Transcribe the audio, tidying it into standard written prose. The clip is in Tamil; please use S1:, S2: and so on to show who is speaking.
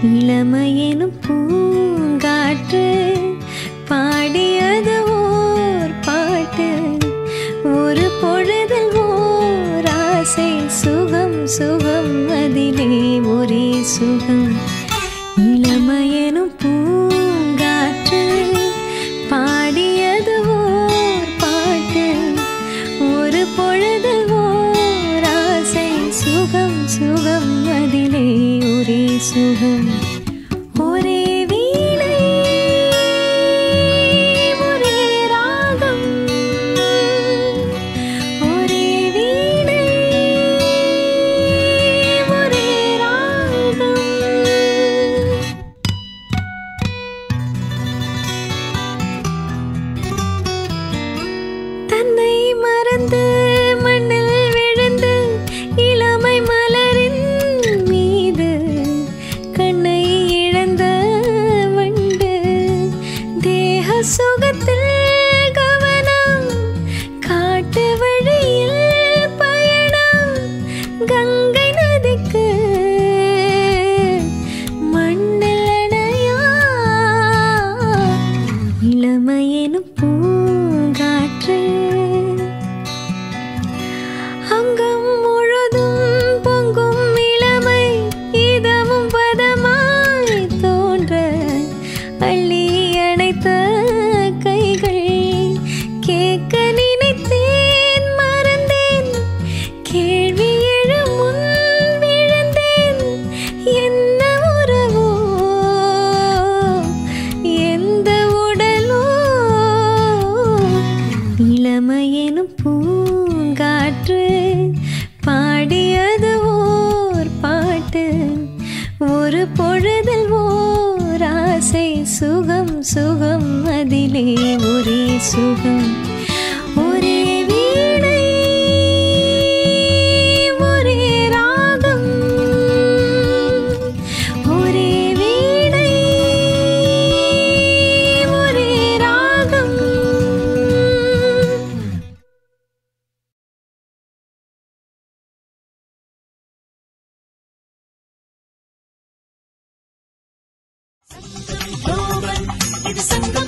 S1: இளமையெனும் பூங்காற்று பாடியது ஓர் பாட்டு. ஒரு பொழுதில் ஓர் ஆசை சுகம் சுகம் அதிலே ஒரே சுகம். இளமையெனும் பூங்காற்று பாடியது ஓர் பாட்டு. ஒரு பொழுதில் ஓர் ஆசை சுகம் சுகம் அதிலே ஒரே சுகம். ஒரே வீணை ஒரே ராகம், ஒரே வீணை ஒரே ராகம். தன்னை மறந்து மண்ணில் விழுந்து இளமை மலரின் மீது கண்ணை இழந்த வண்டு. தேக சுகத்தில் கவனம், காட்டு வழியில் பயணம். கங்கை நதிக்கு மண்ணில் அணையா இளமையெனும் பூங்காற்று. அங்கம் முழுதும் பொங்கும் இளமை இதமும் பதமாய் தோன்ற அள்ளி அணைத்த கைகள். கேட்க நினைத்தேன் மறந்தேன், கேள்வி எழும் முன் விழுந்தேன். என்ன உறவோ எந்த உடலோ. இளமையெனும் பூங்காற்று பாடியது ஓர் பாட்டு. ஒரு பொழுதில் ஓர் ஆசை சுகம் சுகம் அதிலே ஒரே சுகம். ஒரே வீணை ஒரே ராகம், ஒரே வீணை ஒரே ராகம்.
S2: இது சங்கம்.